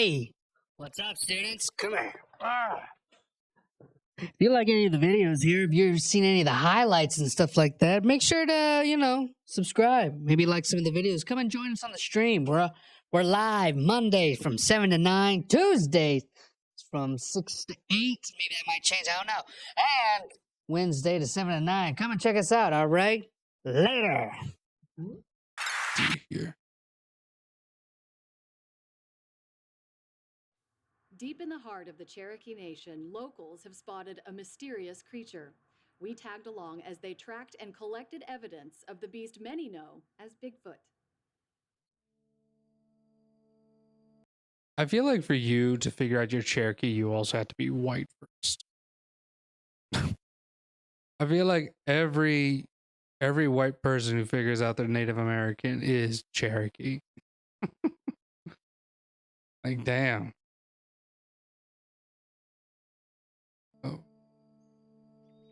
Hey, what's up, students? Come here. If you like any of the videos here, if you've seen any of the highlights and stuff like that, make sure to, subscribe. Maybe like some of the videos. Come and join us on the stream. We're live Mondays from 7 to 9, Tuesdays from 6 to 8. Maybe that might change. I don't know. And Wednesday to 7 to 9. Come and check us out, all right? Later. Here. Deep in the heart of the Cherokee Nation, locals have spotted a mysterious creature. We tagged along as they tracked and collected evidence of the beast many know as Bigfoot. I feel like for you to figure out your Cherokee, you also have to be white first. I feel like every white person who figures out they're Native American is Cherokee. Like, damn. Oh.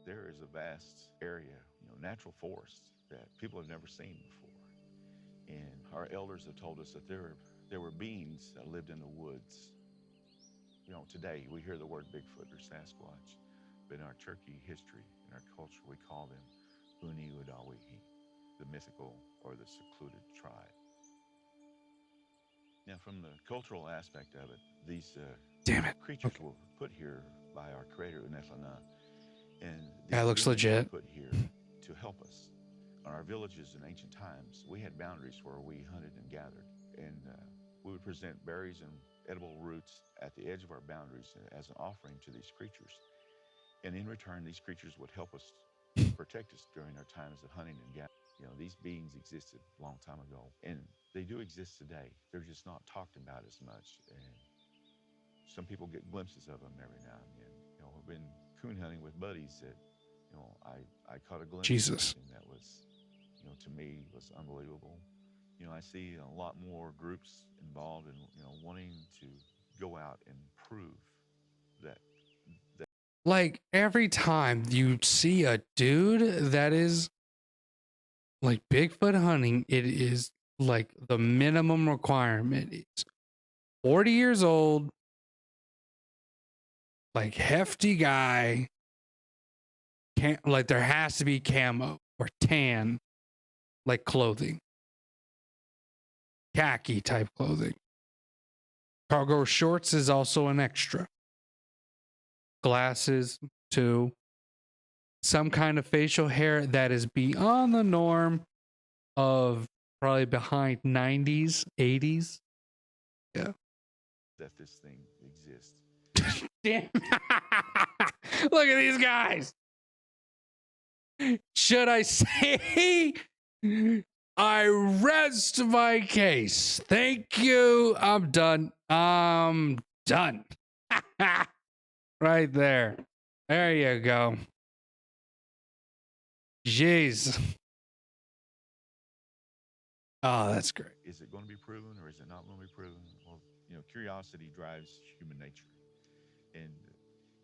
There is a vast area, natural forest that people have never seen before. And our elders have told us that there were beings that lived in the woods. Today we hear the word Bigfoot or Sasquatch, but in our Cherokee history, in our culture, we call them Uni Udawihi, the mythical or the secluded tribe. Now, from the cultural aspect of it, these creatures were put here by our creator, Unetlana, and that looks legit. Put here to help us. On our villages in ancient times, we had boundaries where we hunted and gathered, and we would present berries and edible roots at the edge of our boundaries as an offering to these creatures. And in return, these creatures would help us protect us during our times of hunting and gathering. These beings existed a long time ago, and they do exist today. They're just not talked about as much, and some people get glimpses of them every now and then. I've been coon hunting with buddies that, I caught a glimpse of something that was, to me, was unbelievable. I see a lot more groups involved in, wanting to go out and prove that. Like, every time you see a dude that is like Bigfoot hunting, it is like the minimum requirement is 40 years old, like hefty guy, like there has to be camo or tan, like clothing, khaki type clothing. Cargo shorts is also an extra. Glasses too. Some kind of facial hair that is beyond the norm of probably behind 90s, 80s. Yeah. That this thing exists. Damn. Look at these guys. Should I say I rest my case? Thank you. I'm done. Right there. There you go. Jeez. Oh, that's great. Is it going to be proven or is it not going to be proven? Well, curiosity drives human nature. And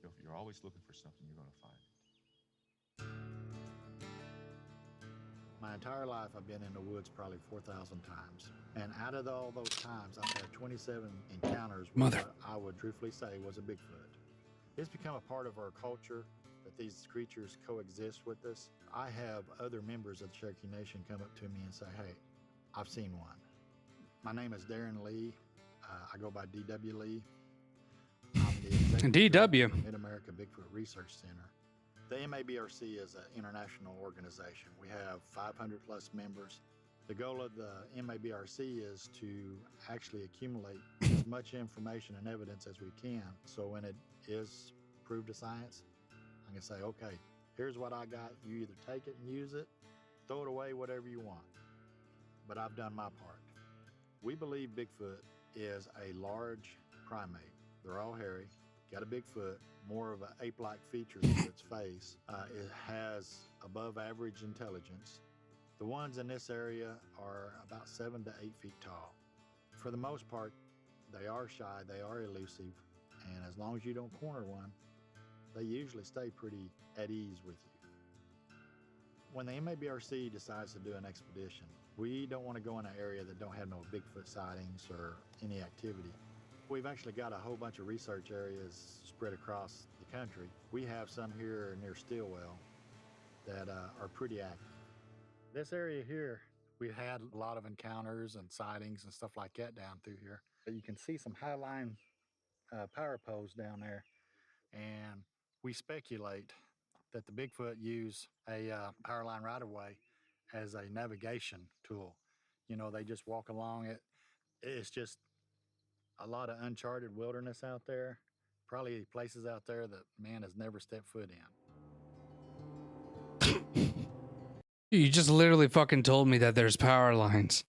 if you're always looking for something, you're going to find it. My entire life, I've been in the woods probably 4,000 times. And out of all those times, I've had 27 encounters with what I would truthfully say was a Bigfoot. It's become a part of our culture that these creatures coexist with us. I have other members of the Cherokee Nation come up to me and say, hey, I've seen one. My name is Darren Lee. I go by DW Lee. I'm the executive director of Mid-America Bigfoot Research Center. The MABRC is an international organization. We have 500 plus members. The goal of the MABRC is to actually accumulate as much information and evidence as we can. So when it is proved to science, I can say, okay, here's what I got. You either take it and use it, throw it away, whatever you want. But I've done my part. We believe Bigfoot is a large primate. They're all hairy, got a big foot, more of an ape-like features to its face. It has above average intelligence. The ones in this area are about 7 to 8 feet tall. For the most part, they are shy, they are elusive, and as long as you don't corner one, they usually stay pretty at ease with you. When the MABRC decides to do an expedition, we don't want to go in an area that don't have no Bigfoot sightings or any activity. We've actually got a whole bunch of research areas spread across the country. We have some here near Stillwell that are pretty active. This area here, we've had a lot of encounters and sightings and stuff like that down through here. You can see some highline power poles down there, and we speculate that the Bigfoot use a power line right of way as a navigation tool. You know, they just walk along it. It's just a lot of uncharted wilderness out there, probably places out there that man has never stepped foot in. You just literally fucking told me that there's power lines.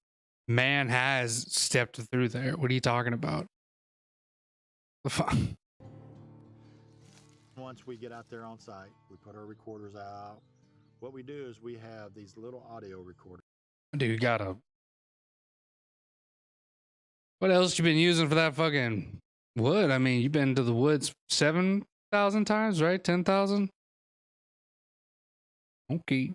Man has stepped through there. What are you talking about? The fuck? Once we get out there on site, we put our recorders out. What we do is we have these little audio recorders. Dude, you gotta. What else you been using for that fucking wood? I mean, you've been to the woods 7,000 times, right? 10,000? Okay.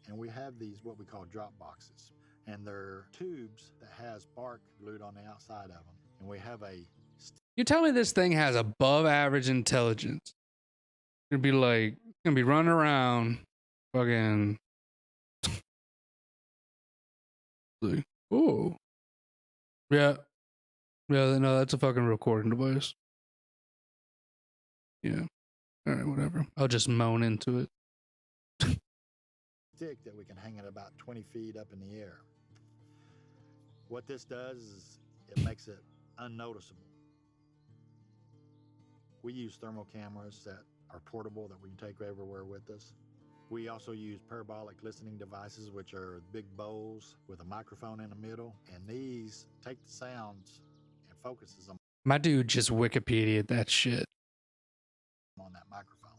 And we have these what we call drop boxes, and they're tubes that has bark glued on the outside of them. And we have a. You tell me this thing has above average intelligence. It'd be like, gonna be running around, fucking. Oh. Yeah. Yeah, no, that's a fucking recording device. Yeah. All right, whatever. I'll just moan into it. Stick that we can hang it about 20 feet up in the air. What this does is it makes it unnoticeable. We use thermal cameras that are portable that we can take everywhere with us. We also use parabolic listening devices, which are big bowls with a microphone in the middle, and these take the sounds and focuses them My dude just Wikipedia'd that shit. on that microphone.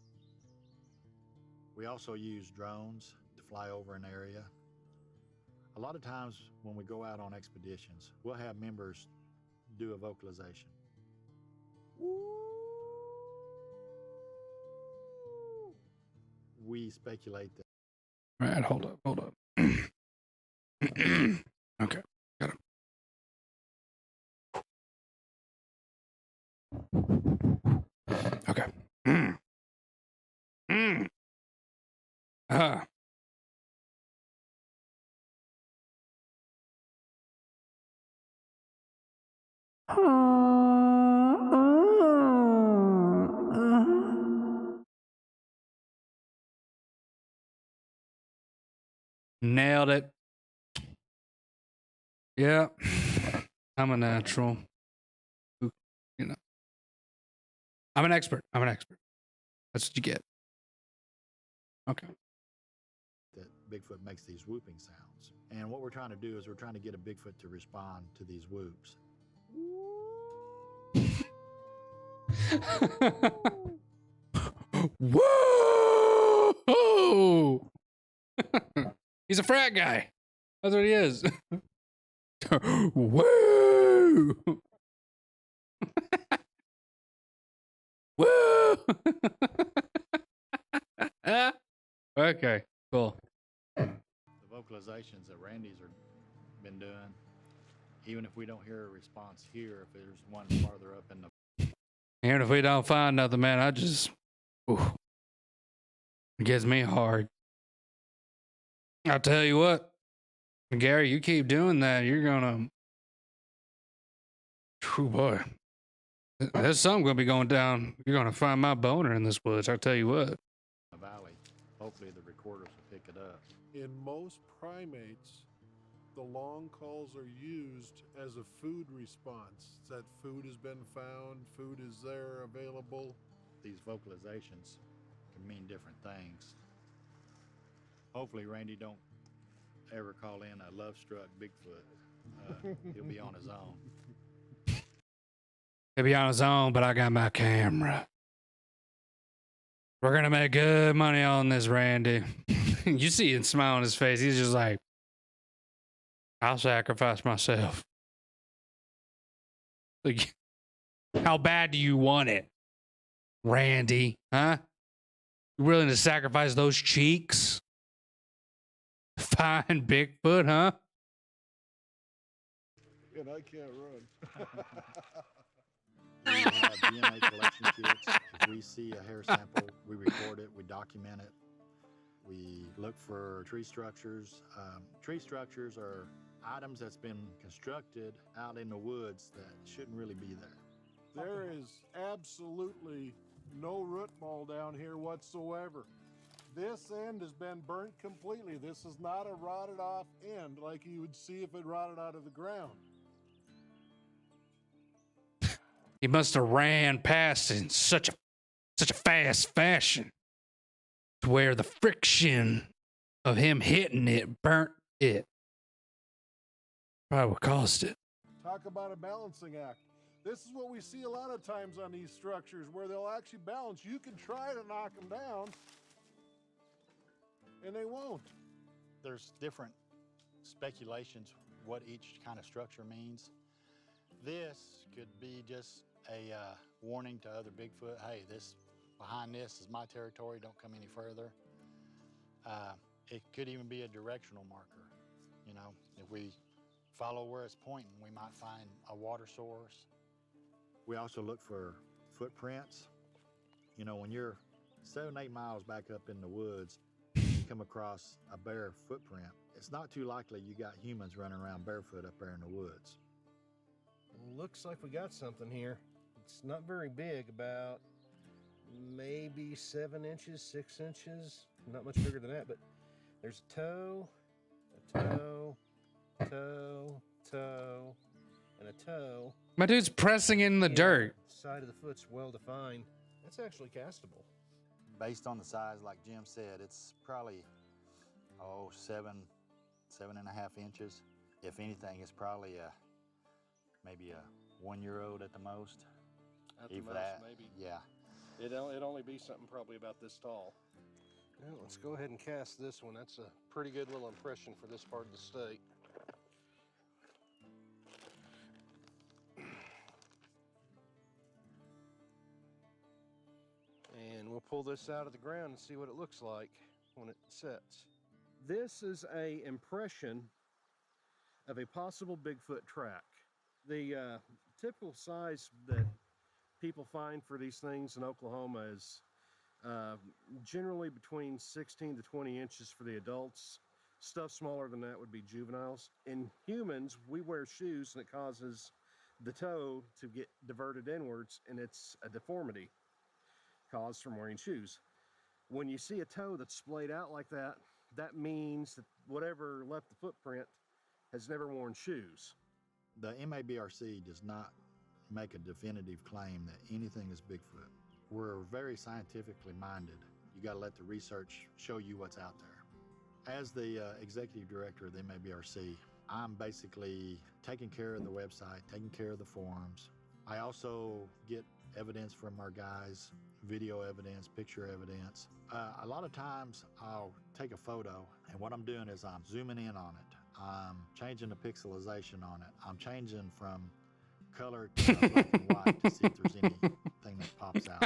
We also use drones to fly over an area. A lot of times when we go out on expeditions, we'll have members do a vocalization. We speculate that. All right, hold up. Okay, got it. Okay. Ah. Nailed it. Yeah. I'm a natural. You know. I'm an expert. That's what you get. Okay. That Bigfoot makes these whooping sounds. And what we're trying to do is we're trying to get a Bigfoot to respond to these whoops. Whoa! He's a frat guy. That's what he is. Woo! Woo! Okay, cool. The vocalizations that Randy's been doing, even if we don't hear a response here, if there's one farther up in the. And if we don't find nothing, man, I just. Ooh, it gets me hard. I'll tell you what, Gary, you keep doing that, you're gonna. Oh boy. There's something gonna be going down. You're gonna find my boner in this woods, I'll tell you what. The valley. Hopefully the recorders will pick it up. In most primates, the long calls are used as a food response. That food has been found, food is there, available. These vocalizations can mean different things. Hopefully Randy don't ever call in a love-struck Bigfoot. He'll be on his own. He'll be on his own, but I got my camera. We're gonna make good money on this, Randy. You see him smile on his face. He's just like, I'll sacrifice myself. Like, how bad do you want it, Randy? Huh? You willing to sacrifice those cheeks? Find Bigfoot, huh? and I can't run. We have DNA collection kits. If we see a hair sample, we record it, we document it. We look for tree structures. Tree structures are items that's been constructed out in the woods that shouldn't really be there. There is absolutely no root ball down here whatsoever. This end has been burnt completely. This is not a rotted off end like you would see if it rotted out of the ground. He must have ran past in such a fast fashion to where the friction of him hitting it burnt it. Probably what caused it. Talk about a balancing act. This is what we see a lot of times on these structures where they'll actually balance. You can try to knock them down, and they won't. There's different speculations what each kind of structure means. This could be just a warning to other Bigfoot, hey, behind this is my territory, don't come any further. It could even be a directional marker. You know, if we follow where it's pointing, we might find a water source. We also look for footprints. You know, when you're 7-8 miles back up in the woods, you come across a bare footprint, it's not too likely you got humans running around barefoot up there in the woods. Looks like we got something here. It's not very big, about maybe 7 inches, 6 inches. Not much bigger than that, but there's a toe, and a toe. My dude's pressing in the dirt. Side of the foot's well defined. That's actually castable. Based on the size, like Jim said, it's probably, 7.5 inches. If anything, it's probably maybe a 1-year-old at the most. At the If most, that, maybe. yeah. It'd only be something probably about this tall. Well, let's go ahead and cast this one. That's a pretty good little impression for this part of the state. And we'll pull this out of the ground and see what it looks like when it sets. This is a impression of a possible Bigfoot track. The typical size that people find for these things in Oklahoma is generally between 16 to 20 inches for the adults. Stuff smaller than that would be juveniles. In humans, we wear shoes and it causes the toe to get diverted inwards, and it's a deformity caused from wearing shoes. When you see a toe that's splayed out like that, that means that whatever left the footprint has never worn shoes. The MABRC does not make a definitive claim that anything is Bigfoot. We're very scientifically minded. You got to let the research show you what's out there. As the executive director of the MABRC, I'm basically taking care of the website, taking care of the forums. I also get evidence from our guys, video evidence, picture evidence. A lot of times I'll take a photo, and what I'm doing is I'm zooming in on it. I'm changing the pixelization on it. I'm changing from color to black and white to see if there's anything that pops out.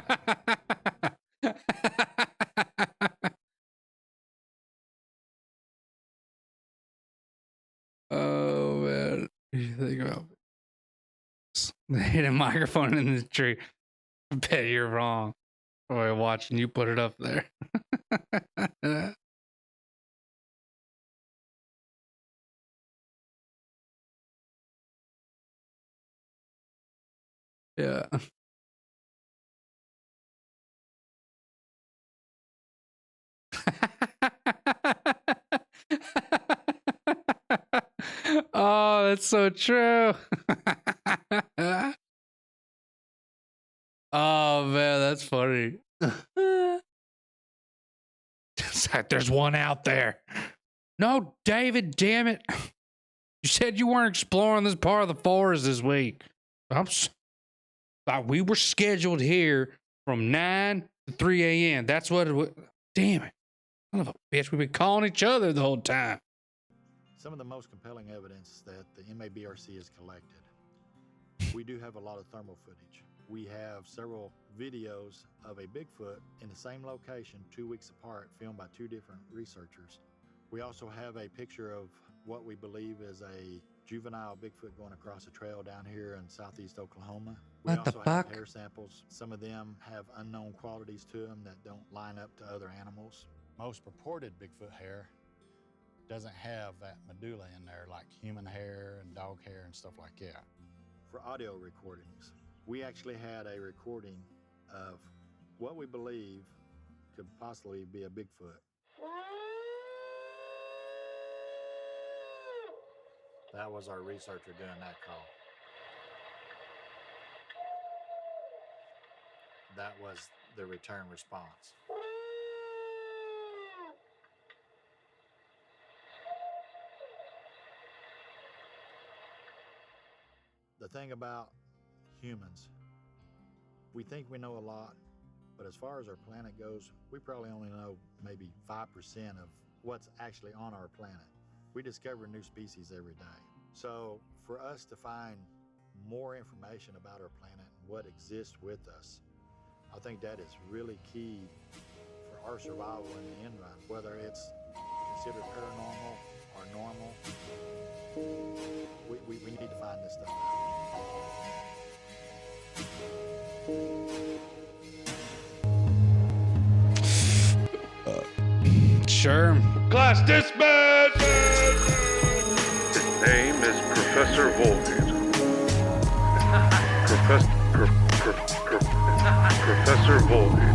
Oh man, you think about they hit a microphone in the tree. I bet you're wrong. Boy, watching you put it up there. Yeah. Oh, that's so true. Oh man, that's funny. It's like, there's one out there. No, David, damn it. You said you weren't exploring this part of the forest this week. We were scheduled here from 9 to 3 a.m. That's what it was. Damn it. Son of a bitch. We've been calling each other the whole time. Some of the most compelling evidence that the MABRC has collected. We do have a lot of thermal footage. We have several videos of a Bigfoot in the same location 2 weeks apart, filmed by 2 different researchers. We also have a picture of what we believe is a juvenile Bigfoot going across a trail down here in southeast Oklahoma. What the also have fuck? hair samples. Some of them have unknown qualities to them that don't line up to other animals. Most purported Bigfoot hair doesn't have that medulla in there like human hair and dog hair and stuff like that. For audio recordings, we actually had a recording of what we believe could possibly be a Bigfoot. That was our researcher doing that call. That was the return response. The thing about humans, we think we know a lot, but as far as our planet goes, we probably only know maybe 5% of what's actually on our planet. We discover new species every day. So for us to find more information about our planet and what exists with us, I think that is really key for our survival in the end run, whether it's considered paranormal or normal. We need to find this stuff out. Sure. Class dismissed! His name is Professor Volgate. Professor Volgate.